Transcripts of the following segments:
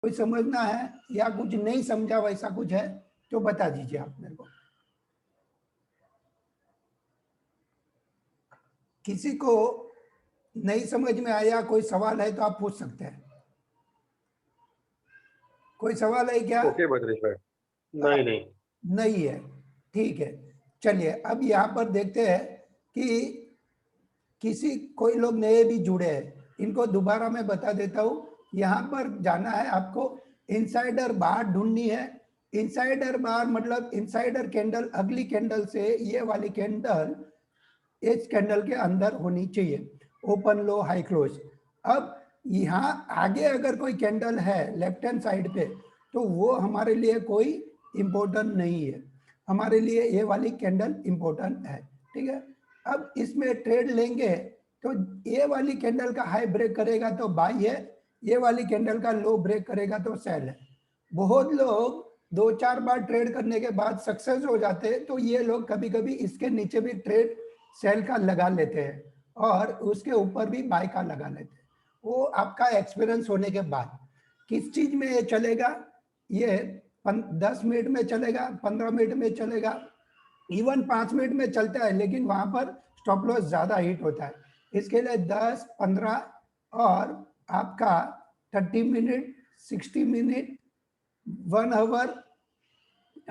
कोई समझना है या कुछ नहीं समझा वैसा कुछ है तो बता दीजिए आप मेरे को। किसी को नहीं समझ में आया, कोई सवाल है तो आप पूछ सकते हैं। कोई सवाल है क्या? ओके बद्रेश भाई। नहीं नहीं। नहीं है, ठीक है। चलिए अब यहाँ पर देखते हैं कि किसी कोई लोग नए भी जुड़े हैं, इनको दोबारा मैं बता देता हूँ। यहाँ पर जाना है आपको, इनसाइडर बार ढूंढनी है। इनसाइडर बार मतलब इनसाइडर कैंडल, अगली कैंडल से ये वाली कैंडल इस कैंडल के अंदर होनी चाहिए, ओपन लो हाई क्लोज। अब यहाँ आगे अगर कोई कैंडल है लेफ्ट हैंड साइड पे तो वो हमारे लिए कोई इम्पोर्टेंट नहीं है, हमारे लिए ये वाली कैंडल इम्पोर्टेंट है, ठीक है। अब इसमें ट्रेड लेंगे तो ये वाली कैंडल का हाई ब्रेक करेगा तो बाई है, ये वाली कैंडल का लो ब्रेक करेगा तो सेल है। बहुत लोग 2-4 बार ट्रेड करने के बाद सक्सेस हो जाते हैं, तो ये लोग कभी कभी इसके नीचे भी ट्रेड सेल का लगा लेते हैं और उसके ऊपर भी बाय का लगा लेते हैं। वो आपका एक्सपीरियंस होने के बाद किस चीज में ये चलेगा, ये 10 मिनट में चलेगा, 15 मिनट में चलेगा, इवन 5 मिनट में चलता है, लेकिन वहां पर स्टॉप लॉस ज्यादा हिट होता है। इसके लिए 10, 15 और आपका 30 मिनट, 60 मिनट, 1 आवर,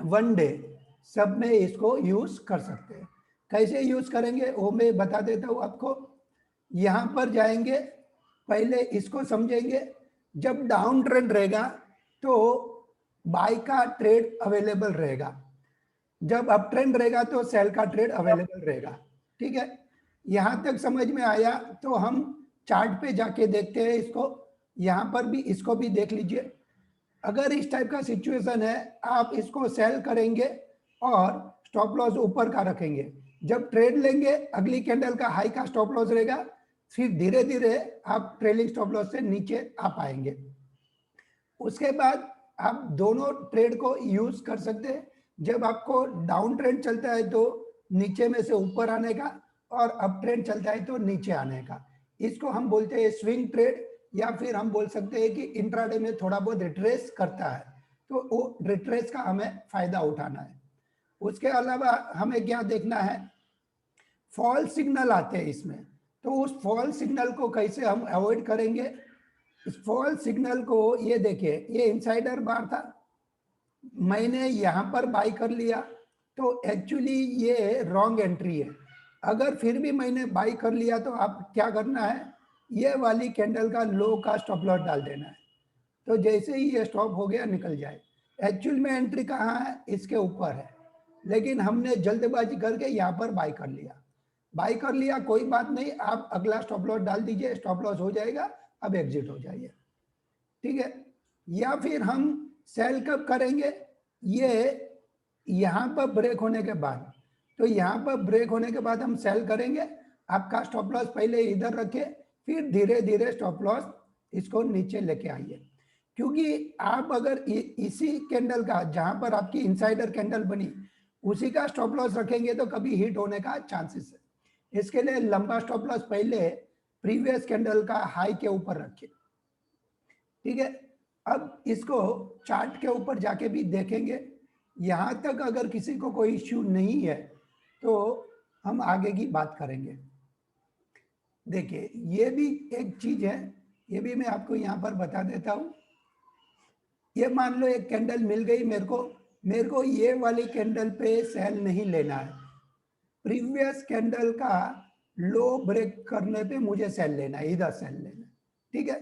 1 डे सब में इसको यूज कर सकते हैं। कैसे यूज करेंगे वो मैं बता देता हूँ आपको। यहाँ पर जाएंगे, पहले इसको समझेंगे। जब डाउन ट्रेंड रहेगा तो बाय का ट्रेड अवेलेबल रहेगा, जब अप ट्रेंड रहेगा तो सेल का ट्रेड अवेलेबल रहेगा, ठीक है। यहां तक समझ में आया तो हम चार्ट पे जाके देखते हैं इसको। यहां पर भी इसको भी देख लीजिए। अगर इस टाइप का सिचुएशन है, आप इसको सेल करेंगे और स्टॉप लॉस ऊपर का रखेंगे। जब ट्रेड लेंगे अगली कैंडल का हाई का स्टॉप लॉस रहेगा, फिर धीरे धीरे आप ट्रेलिंग स्टॉप लॉस से नीचे आ पाएंगे। उसके बाद आप दोनों ट्रेड को यूज कर सकते हैं। जब आपको डाउन ट्रेंड चलता है तो नीचे में से ऊपर आने का, और अप ट्रेंड चलता है तो नीचे आने का। इसको हम बोलते हैं स्विंग ट्रेड, या फिर हम बोल सकते हैं कि इंट्राडे में थोड़ा बहुत रिट्रेस करता है, तो वो रिट्रेस का हमें फायदा उठाना है। उसके अलावा हमें क्या देखना है, फॉल सिग्नल आते हैं इसमें, तो उस फॉल सिग्नल को कैसे हम अवॉइड करेंगे। इस फॉल सिग्नल को ये देखिए, ये इनसाइडर बार था, मैंने यहां पर बाय कर लिया तो एक्चुअली ये रॉन्ग एंट्री है। अगर फिर भी मैंने बाय कर लिया तो आप क्या करना है, ये वाली कैंडल का लो का स्टॉप लॉस डाल देना है, तो जैसे ही ये स्टॉप हो गया निकल जाए। एक्चुअल में एंट्री कहाँ है, इसके ऊपर है, लेकिन हमने जल्दबाजी करके यहाँ पर बाय कर लिया। बाय कर लिया कोई बात नहीं, आप अगला स्टॉप लॉस डाल दीजिए, स्टॉप लॉस हो जाएगा, अब एग्जिट हो जाइए, ठीक है। या फिर हम सेल कब करेंगे, ये यहाँ पर ब्रेक होने के बाद। तो यहाँ पर ब्रेक होने के बाद हम सेल करेंगे। आपका स्टॉप लॉस पहले इधर रखे, फिर धीरे धीरे स्टॉप लॉस इसको नीचे लेके आइए। क्योंकि आप अगर इसी कैंडल का, जहां पर आपकी इनसाइडर कैंडल बनी, उसी का स्टॉप लॉस रखेंगे तो कभी हिट होने का चांसेस है। इसके लिए लंबा स्टॉप लॉस पहले प्रीवियस कैंडल का हाई के ऊपर रखिए, ठीक है। अब इसको चार्ट के ऊपर जाके भी देखेंगे। यहां तक अगर किसी को कोई इश्यू नहीं है तो हम आगे की बात करेंगे। देखिए ये भी एक चीज है, ये भी मैं आपको यहां पर बता देता हूं। ये मान लो एक कैंडल मिल गई मेरे को ये वाली कैंडल पे सेल नहीं लेना है, प्रीवियस कैंडल का लो ब्रेक करने पे मुझे सेल लेना है, इधर सेल लेना है, ठीक है।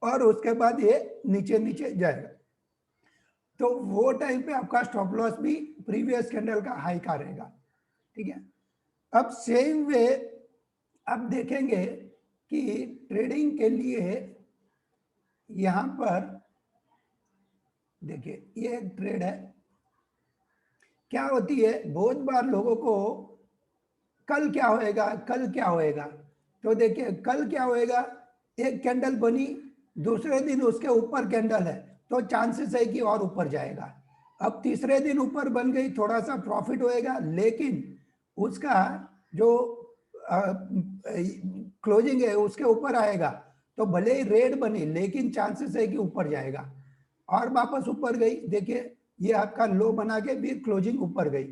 और उसके बाद ये नीचे नीचे जाएगा, तो वो टाइम पे आपका स्टॉप लॉस भी प्रीवियस कैंडल का हाई का रहेगा, ठीक है। अब सेम वे आप देखेंगे कि ट्रेडिंग के लिए यहां पर देखिए ये एक ट्रेड है। क्या होती है, बहुत बार लोगों को कल क्या होएगा, कल क्या होएगा, तो देखिए कल क्या होएगा, एक कैंडल बनी, दूसरे दिन उसके ऊपर कैंडल है तो चांसेस है कि और ऊपर जाएगा। अब तीसरे दिन ऊपर बन गई, थोड़ा सा प्रॉफिट होएगा, लेकिन उसका जो क्लोजिंग है उसके ऊपर आएगा, तो भले ही रेड बनी लेकिन चांसेस है कि ऊपर जाएगा। और वापस ऊपर गई, देखिए ये आपका लो बना के फिर क्लोजिंग ऊपर गई,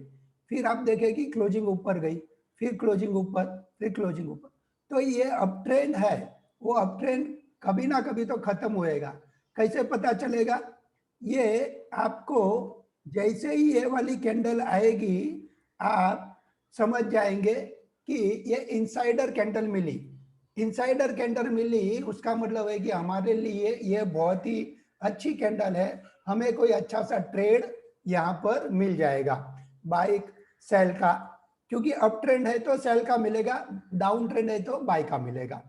फिर आप देखें कि क्लोजिंग ऊपर गई, फिर क्लोजिंग ऊपर, फिर क्लोजिंग ऊपर। तो ये अप ट्रेंड है, वो अप ट्रेंड कभी ना कभी तो खत्म होएगा। कैसे पता चलेगा? ये आपको जैसे ही ये वाली कैंडल आएगी आप समझ जाएंगे कि ये इनसाइडर कैंडल मिली। इनसाइडर कैंडल मिली उसका मतलब है कि हमारे लिए ये बहुत ही अच्छी कैंडल है, हमें कोई अच्छा सा ट्रेड यहाँ पर मिल जाएगा बाय सेल का, क्योंकि अप ट्रेंड है तो सेल का मिलेगा, डाउन ट्रेंड है तो बाय का मिलेगा।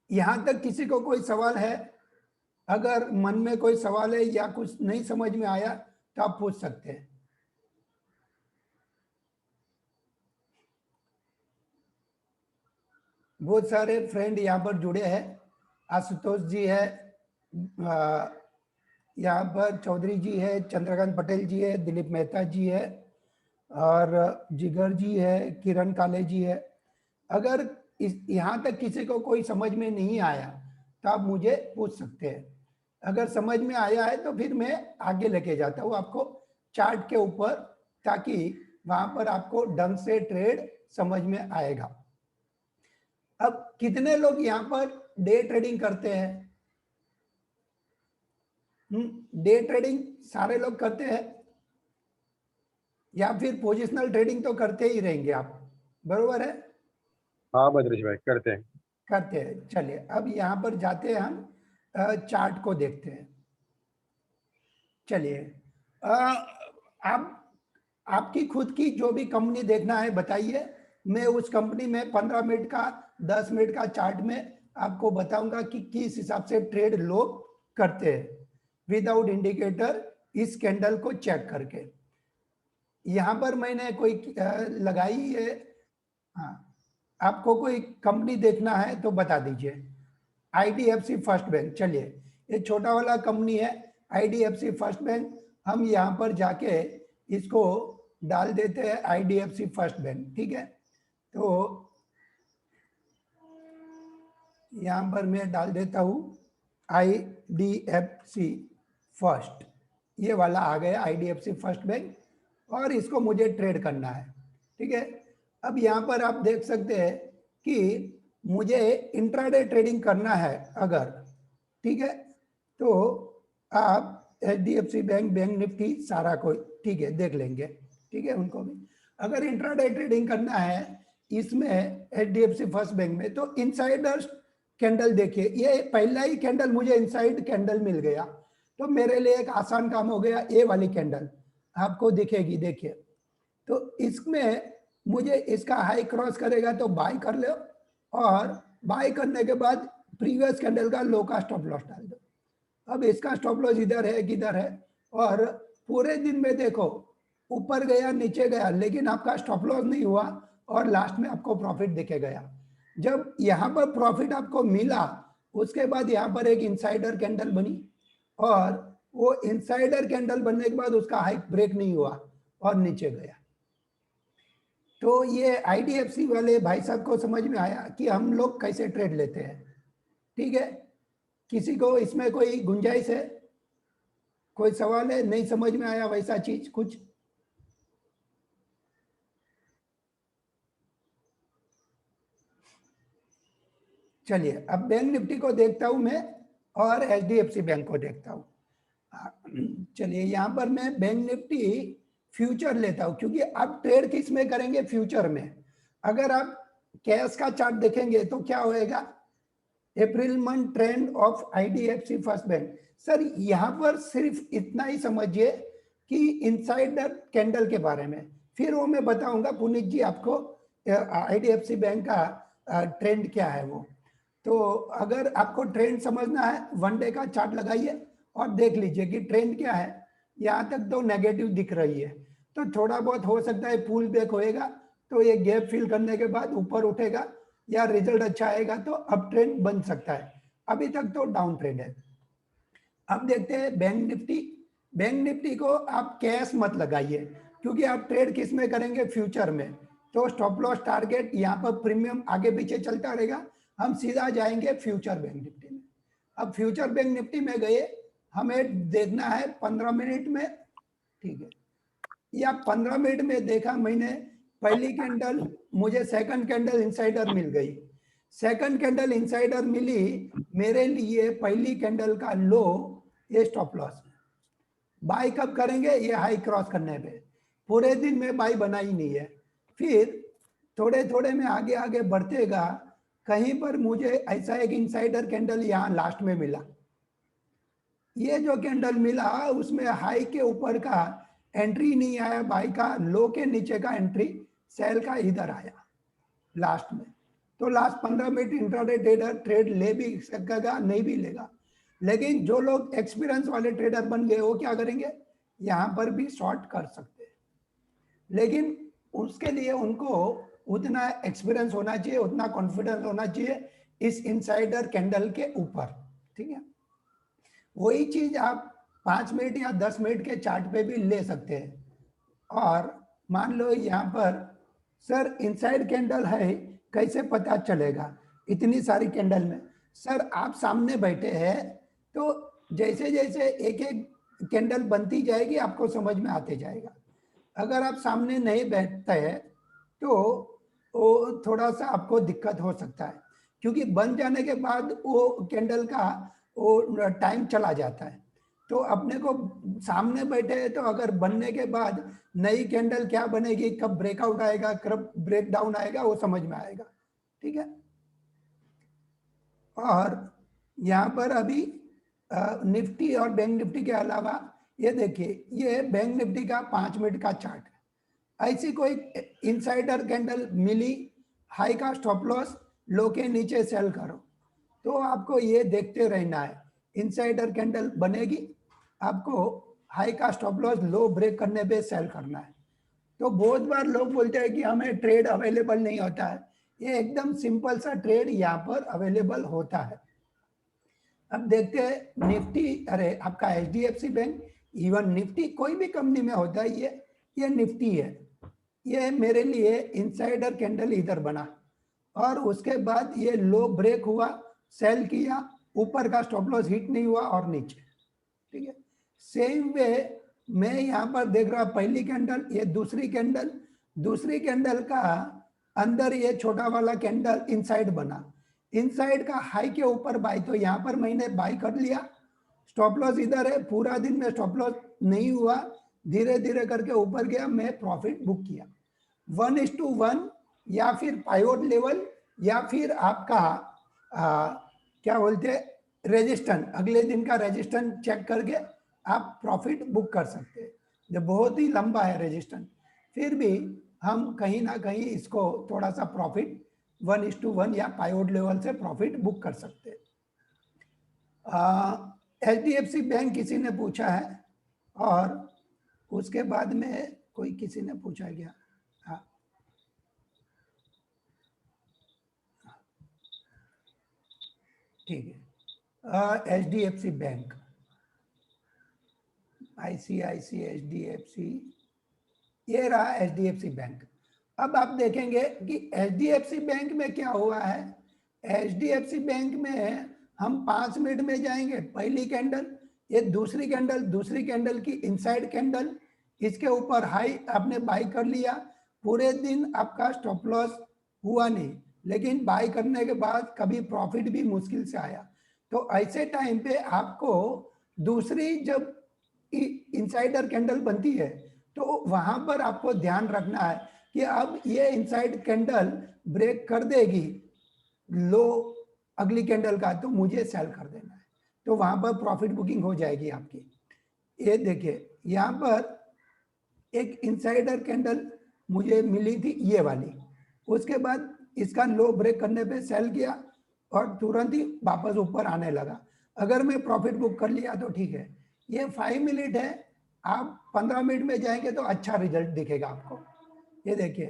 यहां तक किसी को कोई सवाल है? अगर मन में कोई सवाल है या कुछ नहीं समझ में आया तो आप पूछ सकते हैं। बहुत सारे फ्रेंड यहाँ पर जुड़े हैं, आशुतोष जी है, यहाँ पर चौधरी जी है, चंद्रकांत पटेल जी है, दिलीप मेहता जी है, और जिगर जी है, किरण काले जी है। अगर यहाँ तक किसी को कोई समझ में नहीं आया तो आप मुझे पूछ सकते हैं। अगर समझ में आया है तो फिर मैं आगे लेके जाता हूँ आपको चार्ट के ऊपर, ताकि वहां पर आपको ढंग से ट्रेड समझ में आएगा। अब कितने लोग यहाँ पर डे ट्रेडिंग करते हैं? डे ट्रेडिंग सारे लोग करते हैं, या फिर पोजिशनल ट्रेडिंग तो करते ही रहेंगे आप, बरोबर है? हाँ भद्रेश भाई करते हैं। करते हैं। चलिए अब यहाँ पर जाते हैं, हम चार्ट को देखते हैं। चलिए आप आपकी खुद की जो भी कंपनी देखना है बताइए, मैं उस कंपनी में 15 मिनट का 10 मिनट का चार्ट में आपको बताऊंगा कि किस हिसाब से ट्रेड लोग करते हैं विदाउट इंडिकेटर, इस कैंडल को चेक करके। यहाँ पर मैंने कोई लगाई है। हाँ, आपको कोई कंपनी देखना है तो बता दीजिए। आईडीएफसी फर्स्ट बैंक, चलिए ये छोटा वाला कंपनी है आईडीएफसी फर्स्ट बैंक, हम यहाँ पर जाके इसको डाल देते हैं आईडीएफसी फर्स्ट बैंक, ठीक है? तो यहाँ पर मैं डाल देता हूँ आईडीएफसी फर्स्ट, ये वाला आ गया आईडीएफसी फर्स्ट बैंक, और इसको मुझे ट्रेड करना है, ठीक है? अब यहाँ पर आप देख सकते हैं कि मुझे इंट्राडे ट्रेडिंग करना है अगर, ठीक है? तो आप एचडीएफसी बैंक, बैंक निफ्टी सारा कोई, ठीक है, देख लेंगे, ठीक है उनको भी। अगर इंट्राडे ट्रेडिंग करना है इसमें एचडीएफसी फर्स्ट बैंक में, तो इनसाइडर कैंडल देखिए, ये पहला ही कैंडल मुझे इनसाइड कैंडल मिल गया, तो मेरे लिए एक आसान काम हो गया। ये वाली कैंडल आपको दिखेगी, देखिए, तो इसमें मुझे इसका हाई क्रॉस करेगा तो बाय कर लो, और बाय करने के बाद प्रीवियस कैंडल का लो का स्टॉप लॉस डाल दो। अब इसका स्टॉप लॉस इधर है, किधर है, और पूरे दिन में देखो ऊपर गया नीचे गया, लेकिन आपका स्टॉप लॉस नहीं हुआ और लास्ट में आपको प्रॉफिट दिखे गया। जब यहाँ पर प्रॉफिट आपको मिला उसके बाद यहाँ पर एक इनसाइडर कैंडल बनी, और वो इनसाइडर कैंडल बनने के बाद उसका हाई ब्रेक नहीं हुआ और नीचे गया। तो ये आईडीएफसी वाले भाई साहब को समझ में आया कि हम लोग कैसे ट्रेड लेते हैं, ठीक है? किसी को इसमें कोई गुंजाइश है, कोई सवाल है? नहीं समझ में आया वैसा चीज कुछ? चलिए अब बैंक निफ्टी को देखता हूं मैं, और एचडीएफसी बैंक को देखता हूं। चलिए यहाँ पर मैं बैंक निफ्टी फ्यूचर लेता हूं, क्योंकि आप ट्रेड किस में करेंगे? फ्यूचर में। अगर आप कैश का चार्ट देखेंगे तो क्या होएगा? April month trend of IDFC first bank. Sir यहाँ पर सिर्फ इतना ही समझिए कि इनसाइडर कैंडल के बारे में, फिर वो मैं बताऊंगा पुनीत जी आपको आईडीएफसी बैंक का ट्रेंड क्या है वो। तो अगर आपको ट्रेंड समझना है, वन डे का चार्ट लगाइए और देख लीजिए कि ट्रेंड क्या है। यहाँ तक तो नेगेटिव दिख रही है, तो थोड़ा बहुत हो सकता है पुल बैक होएगा, तो ये गैप फिल करने के बाद ऊपर उठेगा, या रिजल्ट अच्छा आएगा तो अप ट्रेंड बन सकता है। अभी तक तो डाउन ट्रेंड है। अब देखते हैं बैंक निफ्टी। बैंक निफ्टी को आप कैश मत लगाइए, क्योंकि आप ट्रेड किस में करेंगे? फ्यूचर में। तो स्टॉप लॉस टारगेट यहाँ पर प्रीमियम आगे पीछे चलता रहेगा, हम सीधा जाएंगे फ्यूचर बैंक निफ्टी में। अब फ्यूचर बैंक निफ्टी में गए, हमें देखना है 15 मिनट में, ठीक है, या 15 मिनट में देखा मैंने पहली कैंडल, मुझे सेकंड कैंडल इनसाइडर मिल गई, सेकंड कैंडल इनसाइडर मिली, मेरे लिए पहली कैंडल का लो ये स्टॉप लॉस है। बाई कब करेंगे? ये हाई क्रॉस करने पे। पूरे दिन में बाई बना ही नहीं है। फिर थोड़े थोड़े में आगे आगे बढ़तेगा, कहीं पर मुझे ऐसा एक इनसाइडर कैंडल यहाँ लास्ट में मिला। ये जो कैंडल मिला उसमें हाई के ऊपर का एंट्री नहीं आया, बाई का लो के नीचे का एंट्री सेल का इधर आया लास्ट में। तो last 15 minute intraday trader trade ले भी सकेगा, नहीं भी लेगा। लेकिन जो लोग एक्सपीरियंस वाले ट्रेडर बन गए वो क्या करेंगे? यहाँ पर भी शॉर्ट कर सकते हैं, लेकिन उसके लिए उनको उतना एक्सपीरियंस होना चाहिए, उतना कॉन्फिडेंस होना चाहिए इस इनसाइडर कैंडल के ऊपर, ठीक है। वही चीज आप 5 मिनट या 10 मिनट के चार्ट पे भी ले सकते हैं। और मान लो यहाँ पर सर इनसाइड कैंडल है, कैसे पता चलेगा इतनी सारी कैंडल में? सर आप सामने बैठे हैं तो जैसे जैसे एक एक कैंडल बनती जाएगी आपको समझ में आते जाएगा। अगर आप सामने नहीं बैठते हैं तो वो थोड़ा सा आपको दिक्कत हो सकता है, क्योंकि बन जाने के बाद वो कैंडल का वो टाइम चला जाता है। तो अपने को सामने बैठे हैं तो अगर बनने के बाद नई कैंडल क्या बनेगी, कब ब्रेकआउट आएगा, कब ब्रेक डाउन आएगा, वो समझ में आएगा, ठीक है। और यहाँ पर अभी निफ्टी और बैंक निफ्टी के अलावा ये देखिए, ये बैंक निफ्टी का 5 मिनट का चार्ट है। ऐसी कोई इनसाइडर कैंडल मिली, हाई का स्टॉप लॉस, लो के नीचे सेल करो, तो आपको ये देखते रहना है। इनसाइडर कैंडल बनेगी, आपको हाई का स्टॉप लॉस, लो ब्रेक करने पे सेल करना है। तो बहुत बार लोग बोलते हैं कि हमें ट्रेड अवेलेबल नहीं होता है। ये एकदम सिंपल सा ट्रेड यहाँ पर अवेलेबल होता है। अब देखते हैं निफ्टी, अरे आपका HDFC बैंक, इवन निफ्टी कोई भी कंपनी में होता है, ये निफ्टी है। ये मेरे लिए इनसाइडर कैंडल इधर बना और उसके बाद ये लो ब्रेक हुआ, सेल किया, ऊपर का स्टॉप लॉस हिट नहीं हुआ और नीचे, ठीक है। सेम वे मैं यहाँ पर देख रहा पहली कैंडल, ये दूसरी कैंडल का अंदर ये छोटा वाला कैंडल इनसाइड बना, इनसाइड का हाई के ऊपर बाई, तो यहाँ पर मैंने बाई कर लिया, स्टॉप लॉस इधर है, पूरा दिन में स्टॉप लॉस नहीं हुआ, धीरे धीरे करके ऊपर गया, मैं प्रॉफिट बुक किया 1:1 या फिर पाइवोट लेवल या फिर आपका क्या बोलते हैं रेजिस्टेंस, अगले दिन का रेजिस्टेंस चेक करके आप प्रॉफिट बुक कर सकते हैं। जब बहुत ही लंबा है रेजिस्टेंस, फिर भी हम कहीं ना कहीं इसको थोड़ा सा प्रॉफिट 1:1 या पाइवोट लेवल से प्रॉफिट बुक कर सकते हैं। HDFC बैंक किसी ने पूछा है, और उसके बाद में कोई किसी ने पूछा क्या? हाँ, ठीक है। HDFC बैंक, ICICI, HDFC, ये रहा HDFC बैंक। अब आप देखेंगे कि HDFC बैंक में क्या हुआ है। HDFC बैंक में हम 5 मिनट में जाएंगे, पहली कैंडल, ये दूसरी कैंडल की इनसाइड कैंडल, इसके ऊपर हाई आपने बाई कर लिया, पूरे दिन आपका स्टॉप लॉस हुआ नहीं, लेकिन बाई करने के बाद कभी प्रॉफिट भी मुश्किल से आया। तो ऐसे टाइम पे आपको दूसरी जब इनसाइडर कैंडल बनती है तो वहां पर आपको ध्यान रखना है कि अब ये इनसाइड कैंडल ब्रेक कर देगी लो अगली कैंडल का, तो मुझे सेल कर देना है, तो वहां पर प्रॉफिट बुकिंग हो जाएगी आपकी। ये देखिए यहाँ पर एक इनसाइडर कैंडल मुझे मिली थी ये वाली, उसके बाद इसका लो ब्रेक करने पे सेल किया और तुरंत ही वापस ऊपर आने लगा। अगर मैं प्रॉफिट बुक कर लिया तो ठीक है। ये 5 मिनट है, आप 15 मिनट में जाएंगे तो अच्छा रिजल्ट दिखेगा आपको। ये देखिए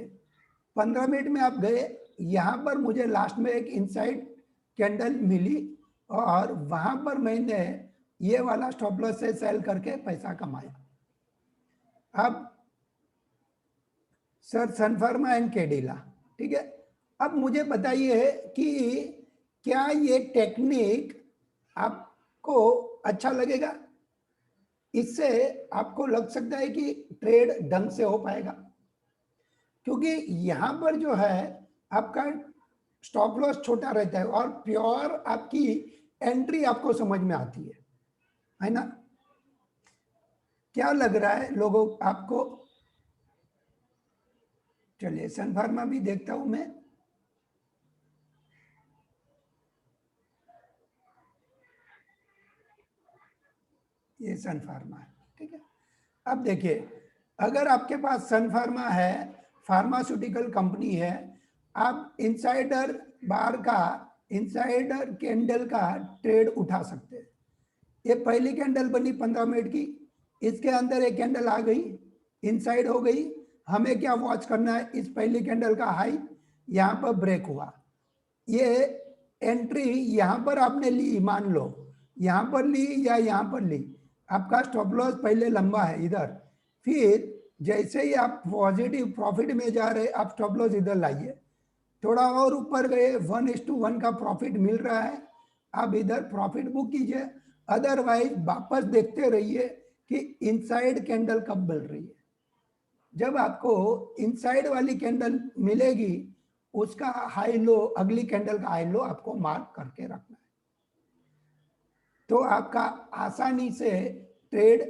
15 मिनट में आप गए, यहाँ पर मुझे लास्ट में एक इनसाइड कैंडल मिली और वहां पर मैंने ये वाला स्टॉप लॉस से सेल करके पैसा कमाया। अब सर सनफार्मा एंड कैडिला, ठीक है। अब मुझे बताइए कि क्या ये टेक्निक आपको अच्छा लगेगा? इससे आपको लग सकता है कि ट्रेड ढंग से हो पाएगा, क्योंकि यहां पर जो है आपका स्टॉप लॉस छोटा रहता है और प्योर आपकी एंट्री आपको समझ में आती है ना? क्या लग रहा है लोगों आपको? चलिए सन फार्मा भी देखता हूं मैं। ये सन फार्मा है, ठीक है। अब देखिए, अगर आपके पास सन फार्मा है, फार्मास्यूटिकल कंपनी है, आप इनसाइडर बार का, इनसाइडर कैंडल का ट्रेड उठा सकते हैं। ये पहली कैंडल बनी 15 मिनट की, इसके अंदर एक कैंडल आ गई, इनसाइड हो गई। हमें क्या वॉच करना है? इस पहली कैंडल का हाई यहाँ पर ब्रेक हुआ, ये एंट्री यहाँ पर आपने ली, मान लो यहाँ पर ली या यहाँ पर ली, आपका स्टॉप लॉस पहले लंबा है इधर, फिर जैसे ही आप पॉजिटिव प्रॉफिट में जा रहे, आप स्टॉप लॉस इधर लाइए, थोड़ा और ऊपर गए, 1:1 का प्रॉफिट मिल रहा है, आप इधर प्रॉफिट बुक कीजिए। अदरवाइज वापस देखते रहिए कि इनसाइड कैंडल कब मिल रही है। जब आपको इनसाइड वाली कैंडल मिलेगी, उसका हाई लो, अगली कैंडल का हाई लो आपको मार्क करके रखना है, तो आपका आसानी से ट्रेड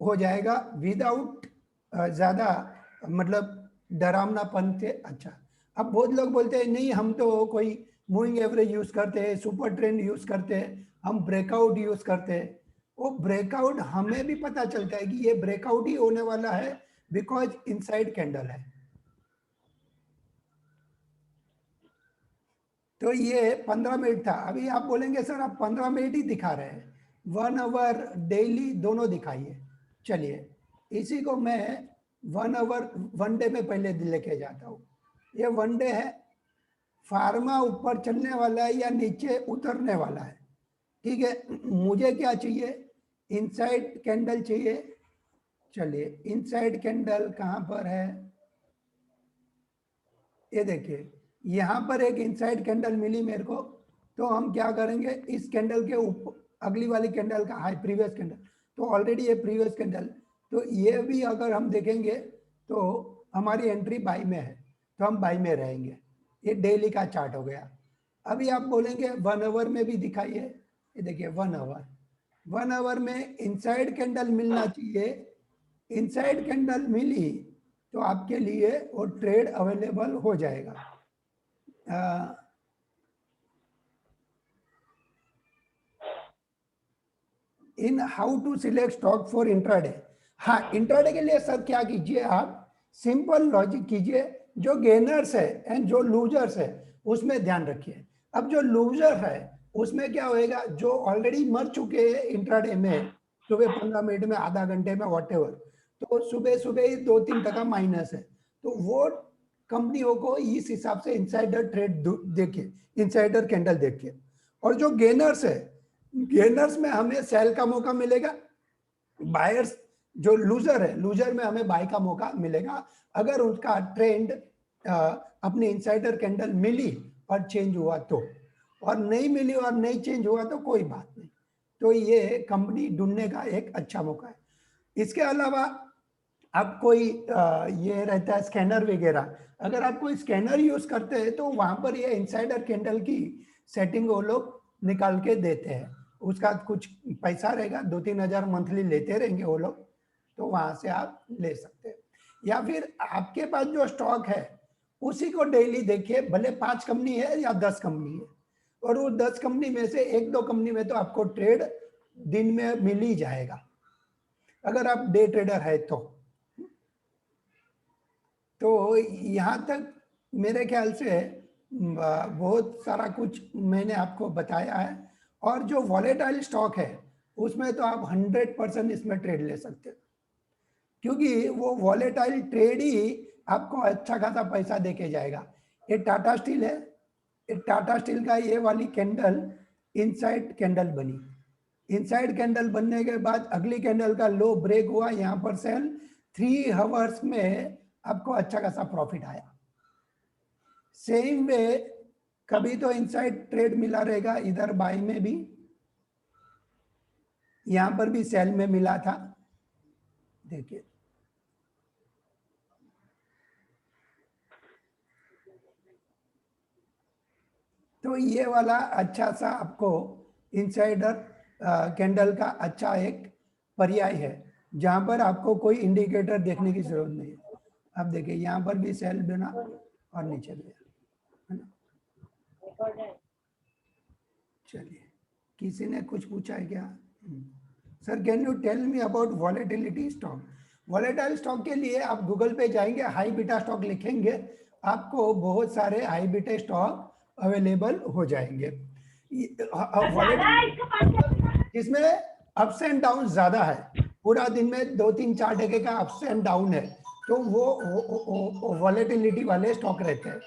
हो जाएगा विदाउट ज्यादा मतलब डरावनापन से। अच्छा, अब बहुत लोग बोलते हैं नहीं हम तो कोई मूविंग एवरेज यूज करते हैं, सुपर ट्रेंड यूज करते हैं, हम ब्रेकआउट यूज करते हैं। वो ब्रेकआउट हमें भी पता चलता है कि ये ब्रेकआउट ही होने वाला है, बिकॉज इनसाइड कैंडल है। तो ये 15 मिनट था। अभी आप बोलेंगे सर आप 15 मिनट ही दिखा रहे हैं, 1 आवर डेली दोनों दिखाइए। चलिए इसी को मैं 1 आवर 1 डे में पहले लेके जाता हूँ। ये 1 डे है, फार्मा ऊपर चलने वाला है या नीचे उतरने वाला है, ठीक है। मुझे क्या चाहिए? इनसाइड कैंडल चाहिए। चलिए इनसाइड कैंडल कहाँ पर है? ये देखिए, यहाँ पर एक इनसाइड कैंडल मिली मेरे को, तो हम क्या करेंगे, इस कैंडल के ऊपर अगली वाली कैंडल का हाई, प्रीवियस कैंडल, तो ऑलरेडी ये प्रीवियस कैंडल, तो ये भी अगर हम देखेंगे तो हमारी एंट्री बाई में है, तो हम बाई में रहेंगे। ये डेली का चार्ट हो गया। अभी आप बोलेंगे 1 आवर में भी दिखाइए। ये देखिए 1 आवर में इनसाइड कैंडल मिलना चाहिए। इनसाइड कैंडल मिली तो आपके लिए वो ट्रेड अवेलेबल हो जाएगा। In how to select stock for intraday. हाँ, इंट्राडे के लिए सर क्या कीजिए, आप सिंपल लॉजिक कीजिए, जो गेनर्स है एंड जो लूजर्स है उसमें ध्यान रखिए। अब जो लूजर है उसमें क्या होएगा, जो ऑलरेडी मर चुके हैं इंट्राडे में, सुबह 15 मिनट में, आधा घंटे में, वॉटेवर, तो सुबह सुबह ही 2-3% माइनस है, तो वो कंपनियों को इस हिसाब से इनसाइडर ट्रेड देखिए, इनसाइडर कैंडल देखिए। और जो गेनर्स है, गेनर्स में हमें सेल का मौका मिलेगा, बायर्स जो लूजर है, लूजर में हमें बाय का मौका मिलेगा, अगर उनका ट्रेंड अपनी इनसाइडर कैंडल मिली और चेंज हुआ तो, और नहीं मिली और नहीं चेंज हुआ तो कोई बात नहीं। तो ये कंपनी ढूंढने का एक अच्छा मौका है। इसके अलावा आप कोई ये रहता है स्कैनर वगैरह, अगर आप कोई स्कैनर यूज करते हैं तो वहां पर ये इनसाइडर कैंडल की सेटिंग वो लोग निकाल के देते हैं, उसका कुछ पैसा रहेगा, 2-3 हजार मंथली लेते रहेंगे वो लोग, तो वहां से आप ले सकते हैं। या फिर आपके पास जो स्टॉक है उसी को डेली देखिए, भले 5 कंपनी है या 10 कंपनी है, और वो 10 कंपनी में से 1-2 कंपनी में तो आपको ट्रेड दिन में मिल ही जाएगा, अगर आप डे ट्रेडर है तो यहाँ तक मेरे ख्याल से बहुत सारा कुछ मैंने आपको बताया है। और जो वॉलेटाइल स्टॉक है उसमें तो आप 100% इसमें ट्रेड ले सकते हैं, क्योंकि वो वॉलेटाइल ट्रेड ही आपको अच्छा खासा पैसा देके जाएगा। ये टाटा स्टील है, ये टाटा स्टील का ये वाली कैंडल इनसाइड कैंडल बनी, इनसाइड कैंडल बनने के बाद अगली कैंडल का लो ब्रेक हुआ, यहाँ पर सेल 3 आवर्स में आपको अच्छा खासा प्रॉफिट आया। सेम वे कभी तो इनसाइड ट्रेड मिला रहेगा इधर बाई में भी, यहाँ पर भी सेल में मिला था, देखिए तो ये वाला अच्छा सा आपको इनसाइडर कैंडल का अच्छा एक पर्याय है, जहां पर आपको कोई इंडिकेटर देखने की जरूरत नहीं है। अब देखिए यहाँ पर भी सेल बना और नीचे गया, है ना। चलिए, किसी ने कुछ पूछा है क्या? Sir can you tell me about volatility stock? Volatile stock के लिए आप गूगल पे जाएंगे, हाई बीटा स्टॉक लिखेंगे, आपको बहुत सारे हाई बीटा स्टॉक अवेलेबल हो जाएंगे। जिसमें अप्स एंड डाउन ज्यादा है, पूरा दिन में 2-3-4 का अप्स एंड डाउन है, तो वो वॉलेटिलिटी वाले स्टॉक रहते हैं,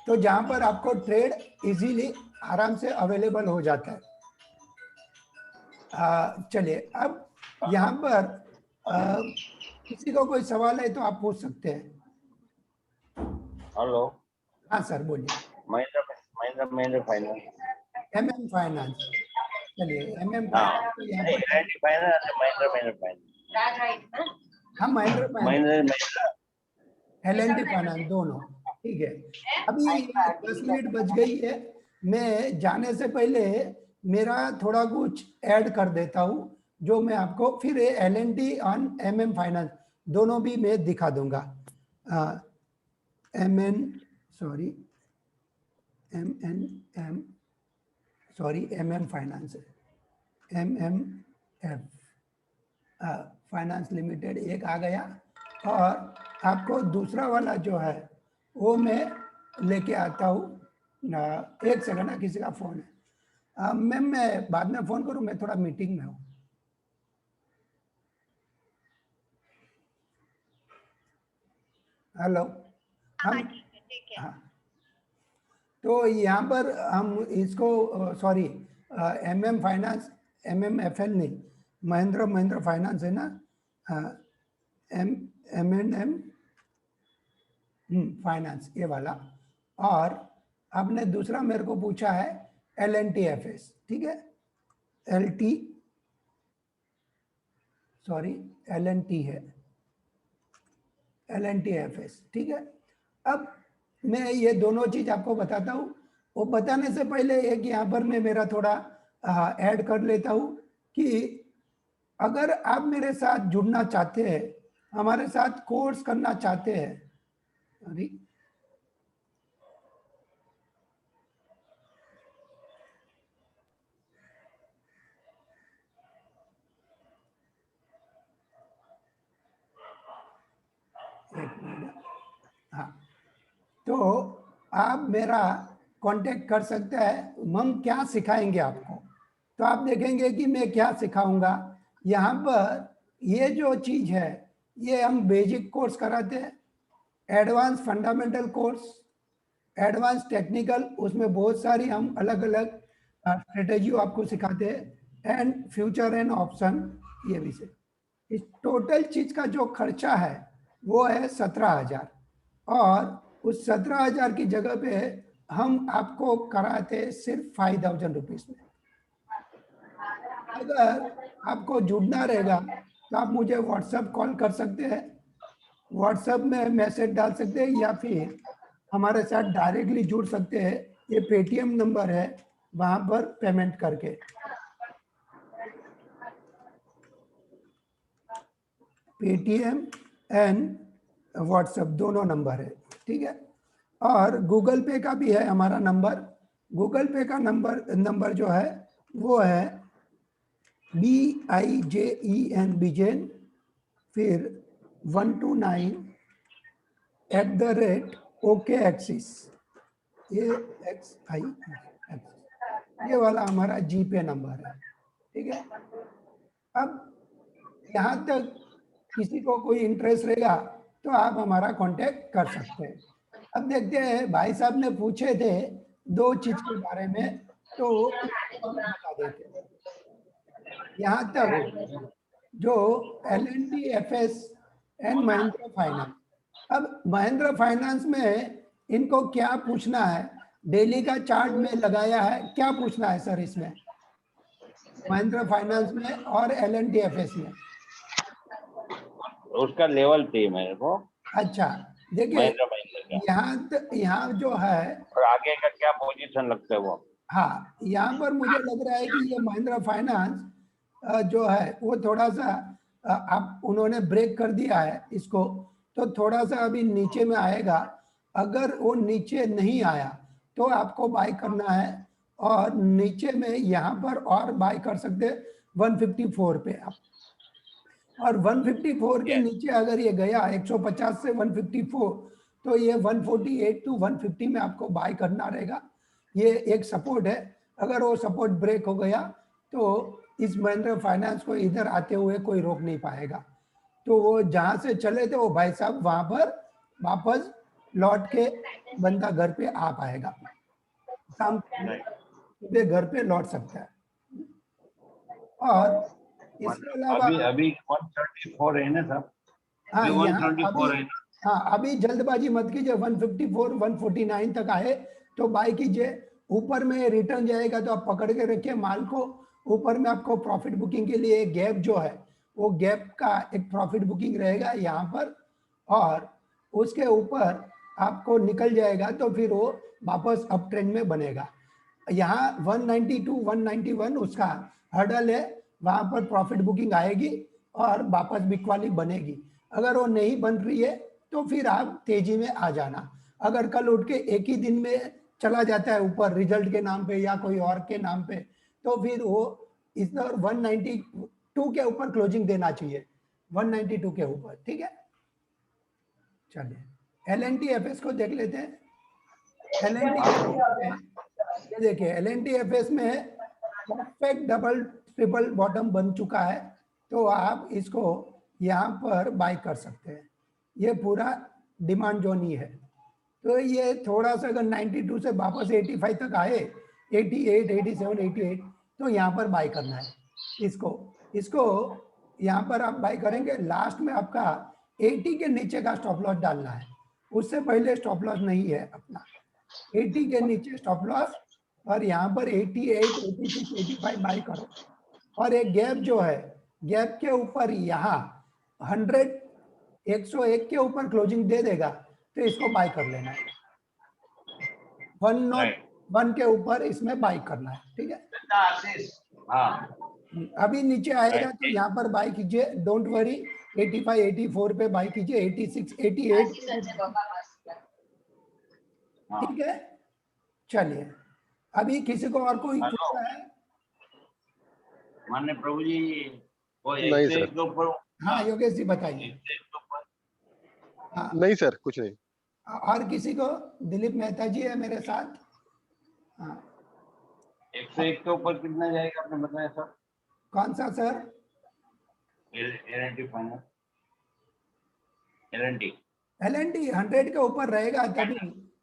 तो जहां पर आपको ट्रेड इजीली आराम से अवेलेबल हो जाता है। चलिए, अब यहाँ पर किसी को कोई सवाल है तो आप पूछ सकते हैं। हेलो, हाँ सर बोलिए। महिंद्रा फाइनेंस, एमएम फाइनेंस, चलिए एमएम हाँ, फाइनेंस तो यहाँ पर, महिंद्रा फाइनेंस, हाँ Mahindra finance, Mahindra L&T finance दोनों, ठीक है। अभी 10 मिनट बच गई है, मैं जाने से पहले मेरा थोड़ा कुछ ऐड कर देता हूँ, जो मैं आपको फिर एल&टी और एमएम फाइनेंस दोनों भी मैं दिखा दूंगा। MM finance, MMF finance limited एक आ गया, और आपको दूसरा वाला जो है वो मैं लेके आता हूँ। एक सेकंड, किसी का फोन है। मैम मैं बाद में फोन करूँ, मैं थोड़ा मीटिंग में हूँ। हेलो, हम, हाँ, तो यहाँ पर हम इसको सॉरी एमएम फाइनेंस, एमएमएफएल नहीं, महिंद्रा फाइनेंस है ना, एम फाइनेंस ये वाला, और आपने दूसरा मेरे को पूछा है एल&टी-एफएस, ठीक है, एल&टी है, एल&टी-एफएस, ठीक है। अब मैं ये दोनों चीज आपको बताता हूँ। वो बताने से पहले एक यहाँ पर मैं मेरा थोड़ा ऐड कर लेता हूँ कि अगर आप मेरे साथ जुड़ना चाहते हैं, हमारे साथ कोर्स करना चाहते हैं, सॉरी हाँ, तो आप मेरा कांटेक्ट कर सकते हैं। हम क्या सिखाएंगे आपको, तो आप देखेंगे कि मैं क्या सिखाऊंगा। यहाँ पर ये जो चीज है, ये हम बेसिक कोर्स कराते हैं, advance fundamental course, advance technical, उसमें बहुत सारी हम अलग अलग स्ट्रेटेजी आपको सिखाते हैं, एंड फ्यूचर एंड ऑप्शन, ये भी से इस टोटल चीज का जो खर्चा है वो है 17,000, और उस 17,000 की जगह पे हम आपको कराते सिर्फ 5,000 रुपीज में। अगर आपको जुड़ना रहेगा तो आप मुझे व्हाट्सएप कॉल कर सकते हैं, व्हाट्सएप में मैसेज डाल सकते हैं, या फिर हमारे साथ डायरेक्टली जुड़ सकते हैं। ये पेटीएम नंबर है, वहां पर पेमेंट करके। पेटीएम एंड व्हाट्सएप दोनों नंबर है, ठीक है। और गूगल पे का भी है हमारा नंबर। गूगल पे का नंबर जो है वो है BIJEN बिजेन, फिर 129@OKAxis, ये XI, ये वाला हमारा जीपे नंबर है, ठीक है। अब यहाँ तक किसी को कोई इंटरेस्ट रहेगा तो आप हमारा कांटेक्ट कर सकते हैं। अब देखते हैं, भाई साहब ने पूछे थे 2 चीज के बारे में, तो हम बता देते हैं। यहाँ तक जो एल&टी-एफएस एंड महिंद्रा फाइनेंस, अब महिंद्रा फाइनेंस में इनको क्या पूछना है, डेली का चार्ट में लगाया है, क्या पूछना है सर इसमें? महिंद्रा फाइनेंस में और LNTFS में। उसका लेवल चाहिए मेरे को, अच्छा देखिए, महिंद्रा महिंद्रा का। यहाँ जो है, और आगे का क्या पोजीशन लगता है वो? हाँ यहाँ पर मुझे लग रहा है कि ये महिंद्रा फाइनेंस जो है वो थोड़ा सा आप उन्होंने ब्रेक कर दिया है इसको, तो थोड़ा सा अभी नीचे में आएगा। अगर वो नीचे नहीं आया तो आपको बाय करना है, और नीचे में यहाँ पर और बाय कर सकते हैं 154 पे आप। और 154 के नीचे अगर ये गया 150 से 154, तो ये 148 टू 150 में आपको बाय करना रहेगा। ये एक सपोर्ट है। अगर वो सपोर्ट ब्रेक हो गया तो इस महिंद्रा फाइनेंस को इधर आते हुए कोई रोक नहीं पाएगा। तो वो जहां से चले थे वो भाई साहब वहां पर वापस लौट के बंदा घर पे आ पाएगा, शाम को घर पे लौट सकता है। और इसके अलावा अभी अभी 134 है ना साहब? हाँ अभी यहाँ 134 है अभी, ना? हाँ अभी जल्दबाजी मत कीजिए। 154 149 तक आए तो बाय कीजिए। ऊपर में रिटर्न जाएगा तो आप पकड़ के रखिए माल को। ऊपर में आपको प्रॉफिट बुकिंग के लिए गैप जो है वो गैप का एक प्रॉफिट बुकिंग रहेगा यहाँ पर, और उसके ऊपर आपको निकल जाएगा तो फिर वो वापस अप ट्रेंड में बनेगा। यहाँ 192 191 उसका हर्डल है, वहां पर प्रॉफिट बुकिंग आएगी और वापस बिकवाली बनेगी। अगर वो नहीं बन रही है तो फिर आप तेजी में आ जाना। अगर कल उठ के एक ही दिन में चला जाता है ऊपर रिजल्ट के नाम पे या कोई और के नाम पे, तो फिर वो इधर 192 के ऊपर क्लोजिंग देना चाहिए, 192 के ऊपर। ठीक है, चलिए LNTFS को देख लेते हैं। LNTFS ये देखिए, LNTFS में परफेक्ट डबल ट्रिपल बॉटम बन चुका है, तो आप इसको यहाँ पर बाय कर सकते हैं। ये पूरा डिमांड जोन ही है। तो ये थोड़ा सा अगर 92 से वापस 85 तक आए, 88 87 88, तो यहाँ पर बाय करना है इसको। इसको यहाँ पर आप बाय करेंगे। लास्ट में आपका 80 के नीचे का स्टॉप लॉस डालना है, उससे पहले स्टॉप लॉस नहीं है अपना। 80 के नीचे स्टॉप लॉस, और यहाँ पर 88 86 85 बाय करो। और एक गैप जो है, गैप के ऊपर यहाँ 101 के ऊपर क्लोजिंग दे देगा तो इसको बाय कर लेना है। 101 के ऊपर इसमें बाय करना है। ठीक है, हाँ अभी नीचे आएगा तो यहाँ पर बाय कीजिए, डोंट वरी। 85 84 पे बाय कीजिए, 86 88। ठीक है, चलिए अभी किसी को और कोई पूछना है? माननीय प्रभु जी, वो नहीं ऐसे सर। के ऊपर, हाँ योगेश जी बताइए। ऐसे के ऊपर हाँ नहीं सर, कुछ नहीं। और किसी को? दिलीप मेहता जी है मेरे साथ। हाँ 101 के ऊपर कितना जाएगा आपने बताया सर? कौन सा sir? LNT final, LNT LNT 100 के ऊपर रहेगा तभी।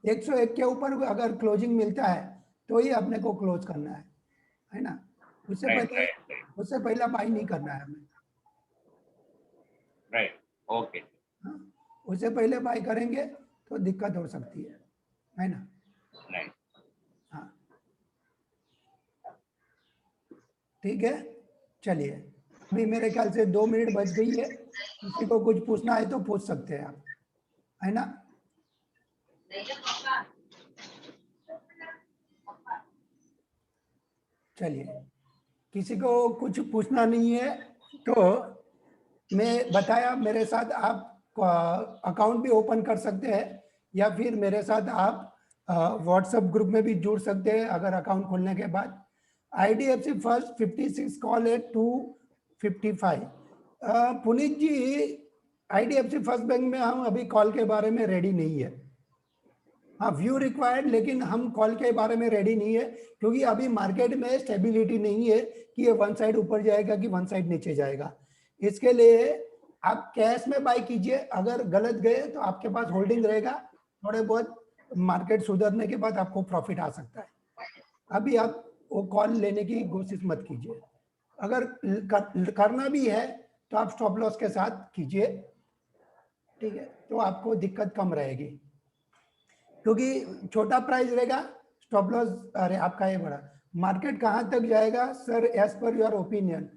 101 के ऊपर अगर क्लोजिंग मिलता है तो ही अपने को क्लोज करना है ना। उससे पहले उससे पहले बाई नहीं करना है हमें। Right, okay. हाँ, उससे पहले बाई करेंगे तो दिक्कत हो सकती है ना। राइट, हाँ ठीक है, चलिए अभी मेरे ख्याल से 2 मिनट बच गई है। किसी को कुछ पूछना है तो पूछ सकते हैं आप, है ना। चलिए किसी को कुछ पूछना नहीं है तो मैं बताया, मेरे साथ आप अकाउंट भी ओपन कर सकते हैं, या फिर मेरे साथ आप व्हाट्सएप ग्रुप में भी जुड़ सकते हैं अगर अकाउंट खोलने के बाद। IDFC फर्स्ट 56 कॉल है 255। पुनीत जी, IDFC फर्स्ट बैंक में हम अभी कॉल के बारे में रेडी नहीं है। हाँ व्यू रिक्वायर्ड, लेकिन हम कॉल के बारे में रेडी नहीं है, क्योंकि अभी मार्केट में स्टेबिलिटी नहीं है कि ये वन साइड ऊपर जाएगा कि वन साइड नीचे जाएगा। इसके लिए आप कैश में बाय कीजिए, अगर गलत गए तो आपके पास होल्डिंग रहेगा, थोड़े बहुत मार्केट सुधरने के बाद आपको प्रॉफिट आ सकता है। अभी आप वो कॉल लेने की कोशिश मत कीजिए। अगर करना भी है तो आप स्टॉप लॉस के साथ कीजिए, ठीक है, तो आपको दिक्कत कम रहेगी, क्योंकि छोटा प्राइस रहेगा स्टॉप लॉस। अरे आपका ये बड़ा मार्केट कहां तक जाएगा sir as per your opinion?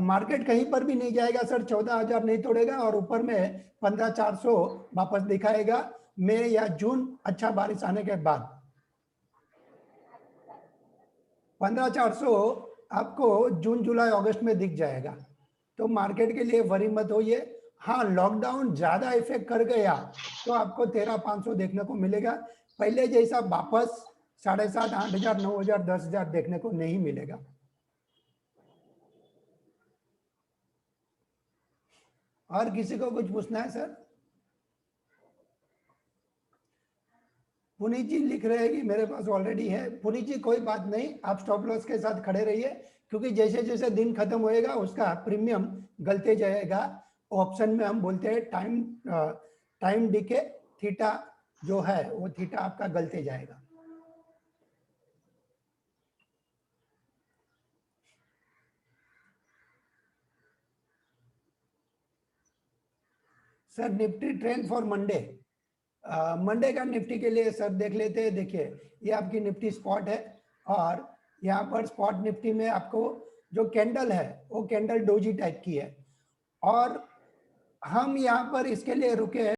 Market कहीं पर भी नहीं जाएगा सर, 14,000 नहीं तोड़ेगा और ऊपर में 15,400 वापस दिखाएगा मई या जून अच्छा बारिश आने के बाद। 15,400 आपको जून जुलाई अगस्त में दिख जाएगा, तो मार्केट के लिए वरी मत होइए। हाँ, लॉकडाउन ज्यादा इफेक्ट कर गया तो आपको 13,500 देखने को मिलेगा, पहले जैसा वापस 7,500, 8,000, 9,000, 10,000 देखने को नहीं मिलेगा। और किसी को कुछ पूछना है सर? पुनीत जी लिख रहे हैं कि मेरे पास ऑलरेडी है। पुनीत जी कोई बात नहीं, आप स्टॉप लॉस के साथ खड़े रहिए, क्योंकि जैसे जैसे दिन खत्म होएगा उसका प्रीमियम गलते जाएगा। ऑप्शन में हम बोलते हैं टाइम डिके थीटा जो है वो थीटा आपका गलते जाएगा। Sir Nifty trend for Monday, Monday का निफ्टी के लिए सर देख लेते हैं। देखिए ये आपकी निफ्टी स्पॉट है और यहाँ पर स्पॉट निफ्टी में आपको जो कैंडल है वो कैंडल डोजी टाइप की है और हम यहाँ पर इसके लिए रुके हैं